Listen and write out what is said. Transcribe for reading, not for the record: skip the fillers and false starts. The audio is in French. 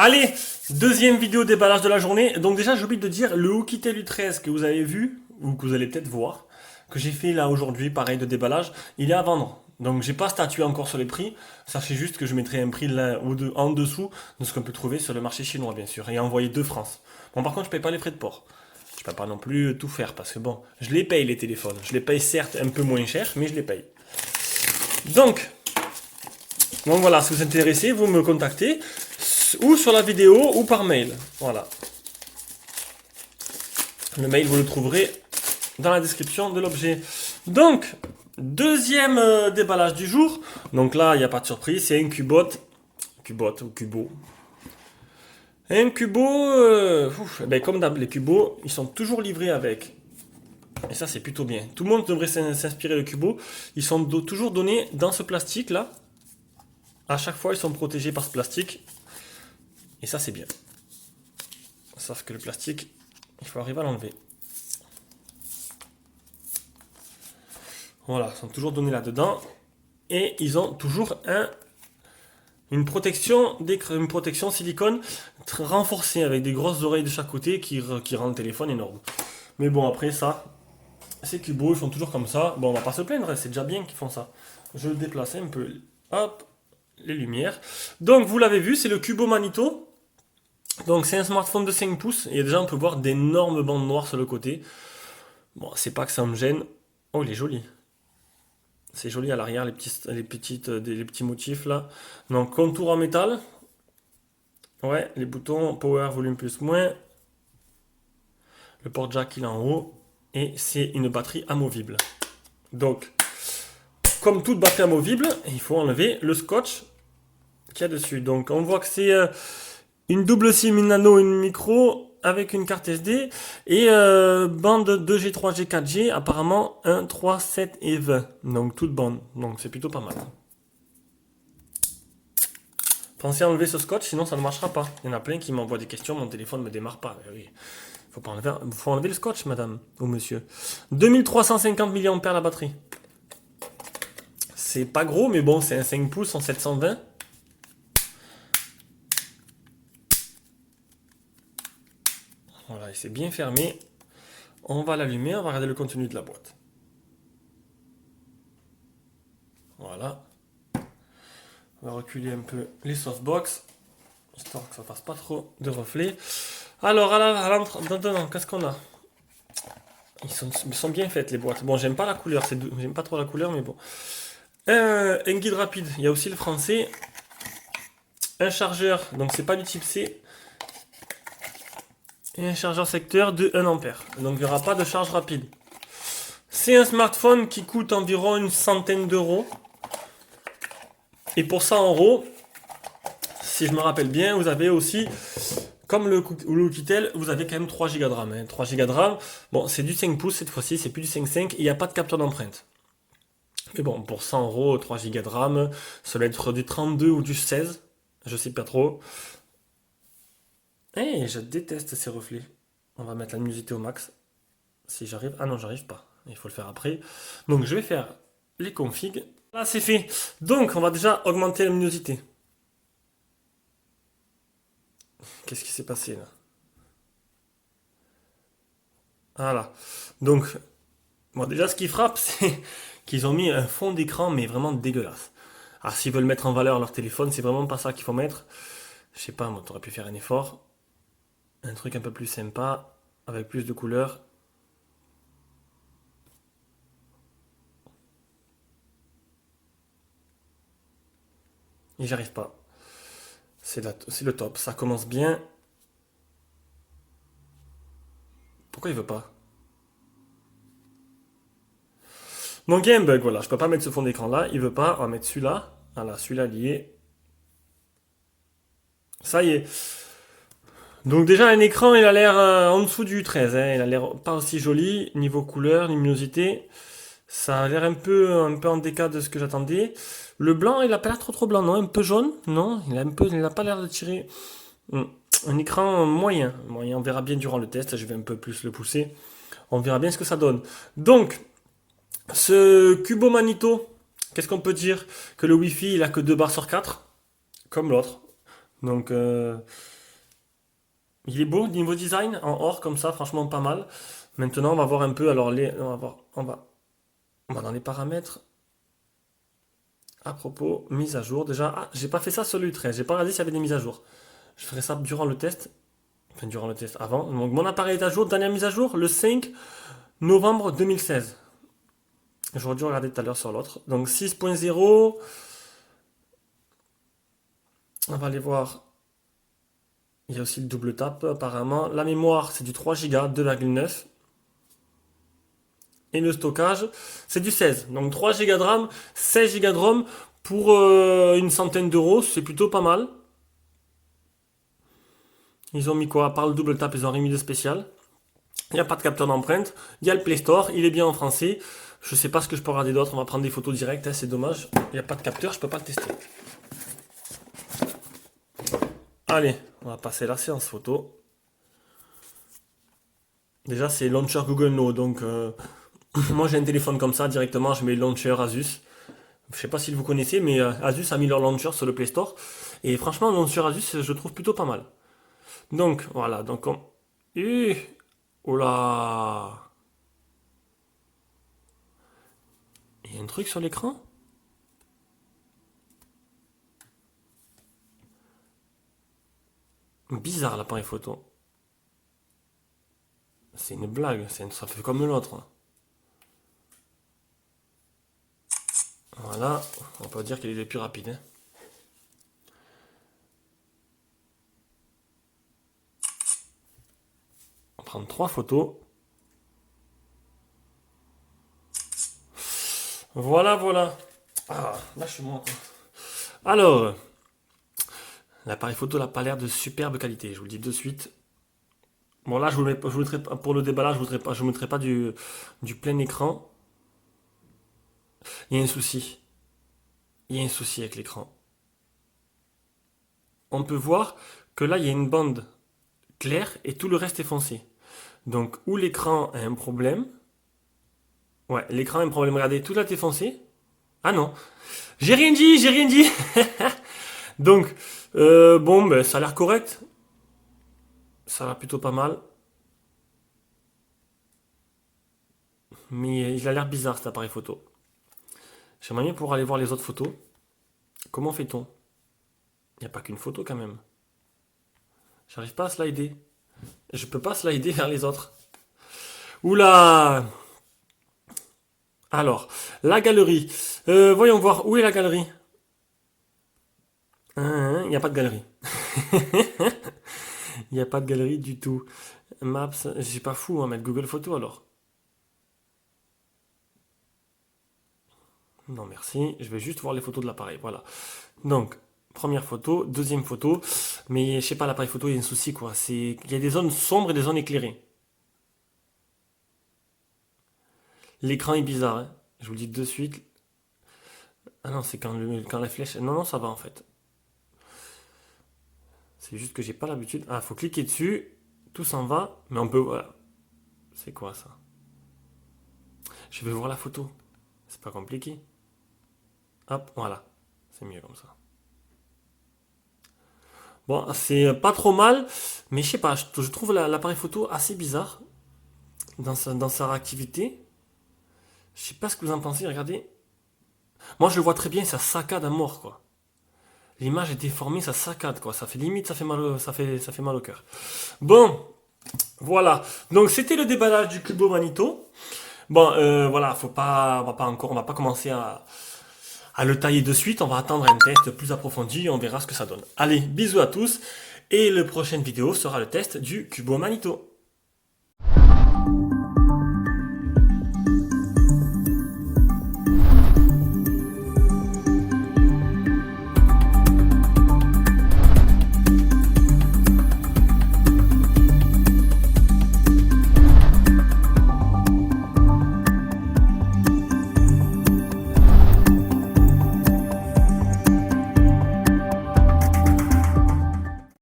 Allez, deuxième vidéo déballage de la journée. Donc déjà, j'ai oublié de dire, le Oukitel U13 que vous avez vu, ou que vous allez peut-être voir, que j'ai fait là aujourd'hui, pareil de déballage, il est à vendre. Donc j'ai pas statué encore sur les prix. Sachez juste que je mettrai un prix là, en dessous de ce qu'on peut trouver sur le marché chinois, bien sûr, et envoyé de France. Bon, par contre, je paye pas les frais de port. Je peux pas non plus tout faire parce que bon, je les paye les téléphones. Je les paye certes un peu moins cher, mais je les paye. Donc, donc voilà, si vous êtes intéressé, vous me contactez ou sur la vidéo ou par mail. Voilà. Le mail, vous le trouverez dans la description de l'objet. Donc, deuxième déballage du jour. Donc là, il n'y a pas de surprise, c'est un Cubot. Cubot ou Cubo. Un Cubo, ben comme d'hab, les Cubos, ils sont toujours livrés avec. Et ça, c'est plutôt bien. Tout le monde devrait s'inspirer de Cubo. Ils sont toujours donnés dans ce plastique là. À chaque fois, ils sont protégés par ce plastique. Et ça, c'est bien. Sauf que le plastique, il faut arriver à l'enlever. Voilà, ils sont toujours donnés là-dedans. Et ils ont toujours une protection silicone renforcée avec des grosses oreilles de chaque côté qui rend le téléphone énorme. Mais bon, après ça, c'est Cubo, ils font toujours comme ça. Bon, on va pas se plaindre, c'est déjà bien qu'ils font ça. Je le déplace un peu. Hop, les lumières. Donc, vous l'avez vu, c'est le Cubo Manito. Donc, c'est un smartphone de 5 pouces. Et déjà, on peut voir d'énormes bandes noires sur le côté. Bon, c'est pas que ça me gêne. Oh, il est joli. C'est joli à l'arrière, les petits motifs là. Donc, contour en métal. Ouais, les boutons power, volume plus, moins. Le port jack, il est en haut. Et c'est une batterie amovible. Donc, comme toute batterie amovible, il faut enlever le scotch qu'il y a dessus. Donc, on voit que c'est une double SIM, une nano, une micro avec une carte SD et bande 2G, 3G, 4G, apparemment 1, 3, 7 et 20. Donc, toute bande. Donc, c'est plutôt pas mal. Pensez à enlever ce scotch, sinon ça ne marchera pas. Il y en a plein qui m'envoient des questions, mon téléphone ne me démarre pas. Oui. Faut enlever le scotch, madame ou monsieur. 2350 mAh la batterie. C'est pas gros, mais bon, c'est un 5 pouces en 720. Voilà, et c'est bien fermé. On va l'allumer, on va regarder le contenu de la boîte. Voilà. On va reculer un peu les softbox, histoire que ça fasse pas trop de reflets. Alors, à l'entrée, qu'est-ce qu'on a? Ils sont bien faites les boîtes. Bon, j'aime pas la couleur, j'aime pas trop la couleur, mais bon. Un guide rapide, il y a aussi le français. Un chargeur, donc c'est pas du type C. Et un chargeur secteur de 1 ampère. Donc il n'y aura pas de charge rapide. C'est un smartphone qui coûte environ une centaine d'euros. Et pour 100 euros, si je me rappelle bien, vous avez aussi, comme le Oukitel, vous avez quand même 3 Go de RAM. 3 Go de RAM, bon, c'est du 5 pouces cette fois-ci, c'est plus du 5.5 et il n'y a pas de capteur d'empreinte. Mais bon, pour 100 euros, 3 Go de RAM, ça va être du 32 ou du 16, je sais pas trop. Eh, je déteste ces reflets. On va mettre la luminosité au max. Si j'arrive. Ah non, j'arrive pas. Il faut le faire après. Donc je vais faire les configs. Là, c'est fait. Donc, on va déjà augmenter la luminosité. Qu'est-ce qui s'est passé là? Voilà. Donc, bon, déjà, ce qui frappe, c'est qu'ils ont mis un fond d'écran, mais vraiment dégueulasse. Alors, s'ils veulent mettre en valeur leur téléphone, c'est vraiment pas ça qu'il faut mettre. Je sais pas, moi, t'aurais pu faire un effort. Un truc un peu plus sympa, avec plus de couleurs. Et j'y arrive pas. C'est le top. Ça commence bien. Pourquoi il veut pas? Donc il y a un bug, voilà. Je peux pas mettre ce fond d'écran là. Il veut pas. On va mettre celui-là. Voilà, celui-là lié. Ça y est. Donc déjà un écran il a l'air en dessous du 13, hein. Il a l'air pas aussi joli niveau couleur, luminosité. Ça a l'air un peu en décalé de ce que j'attendais. Le blanc il a pas l'air trop blanc, non? Un peu jaune, non? Il a pas l'air de tirer. Hmm. Un écran moyen. On verra bien durant le test. Je vais un peu plus le pousser. On verra bien ce que ça donne. Donc ce Cubo Manito, qu'est-ce qu'on peut dire? Que le Wi-Fi il a que 2 barres sur 4 comme l'autre. Donc Il est beau, niveau design, en or comme ça, franchement pas mal. Maintenant, on va voir un peu, alors on va voir, on va dans les paramètres. À propos, mise à jour. Déjà, j'ai pas fait ça sur l'U13, j'ai pas regardé s'il y avait des mises à jour. Je ferai ça durant le test. Enfin, durant le test, avant. Donc, mon appareil est à jour, dernière mise à jour, le 5 novembre 2016. J'aurais dû regarder tout à l'heure sur l'autre. Donc, 6.0. On va aller voir. Il y a aussi le double tap, apparemment. La mémoire, c'est du 3 Go, 2,9. Et le stockage, c'est du 16. Donc 3 Go de RAM, 16 Go de ROM pour une centaine d'euros, c'est plutôt pas mal. Ils ont mis quoi? À part le double tap, ils ont rien mis de spécial. Il n'y a pas de capteur d'empreinte. Il y a le Play Store, il est bien en français. Je sais pas ce que je peux regarder d'autre, on va prendre des photos directes, hein, c'est dommage. Il n'y a pas de capteur, je peux pas le tester. Allez, on va passer la séance photo. Déjà, c'est launcher Google No, donc moi j'ai un téléphone comme ça, directement, je mets launcher Asus. Je sais pas si vous connaissez, mais Asus a mis leur launcher sur le Play Store. Et franchement, le launcher Asus, je trouve plutôt pas mal. Donc, voilà, donc on... Oh là! Il y a un truc sur l'écran? Bizarre l'appareil photo. C'est une blague, ça fait comme l'autre. Voilà, on peut dire qu'il est plus rapide, hein. On va prendre 3 photos. Voilà, voilà. Ah, lâche-moi quoi. Alors, l'appareil photo n'a pas l'air de superbe qualité, je vous le dis de suite. Bon là, je vous mettrai pour le déballage, je vous mettrai pas du plein écran. Il y a un souci. Il y a un souci avec l'écran. On peut voir que là, il y a une bande claire et tout le reste est foncé. Donc, ou l'écran a un problème. Ouais, l'écran a un problème. Regardez, tout là est foncé. Ah non. J'ai rien dit, j'ai rien dit. Donc, bon, ben, ça a l'air correct. Ça va plutôt pas mal. Mais il a l'air bizarre cet appareil photo. J'aimerais bien pouvoir aller voir les autres photos. Comment fait-on? Il n'y a pas qu'une photo quand même. J'arrive pas à slider. Je peux pas slider vers les autres. Oula! Alors, la galerie. Voyons voir, où est la galerie? Il n'y a pas de galerie. Il n'y a pas de galerie du tout. Maps, je suis pas fou à mettre Google Photos alors. Non, merci. Je vais juste voir les photos de l'appareil. Voilà. Donc, première photo, deuxième photo. Mais je sais pas, l'appareil photo, il y a un souci quoi. Il y a des zones sombres et des zones éclairées. L'écran est bizarre, hein. Je vous le dis de suite. Ah non, c'est quand la flèche. Non, non, ça va en fait. C'est juste que j'ai pas l'habitude. Ah, faut cliquer dessus. Tout s'en va. Mais on peut. Voilà. C'est quoi ça? Je vais voir la photo. C'est pas compliqué. Hop, voilà. C'est mieux comme ça. Bon, c'est pas trop mal, mais je sais pas, je trouve l'appareil photo assez bizarre dans sa réactivité. Je sais pas ce que vous en pensez, regardez. Moi, je le vois très bien, ça saccade à mort, quoi. L'image est déformée, ça saccade, quoi. Ça fait limite, ça fait mal, ça fait mal au cœur. Bon, voilà. Donc, c'était le déballage du Cubo Manito. Bon, voilà, on va pas commencer à le tailler de suite. On va attendre un test plus approfondi et on verra ce que ça donne. Allez, bisous à tous. Et la prochaine vidéo sera le test du Cubo Manito.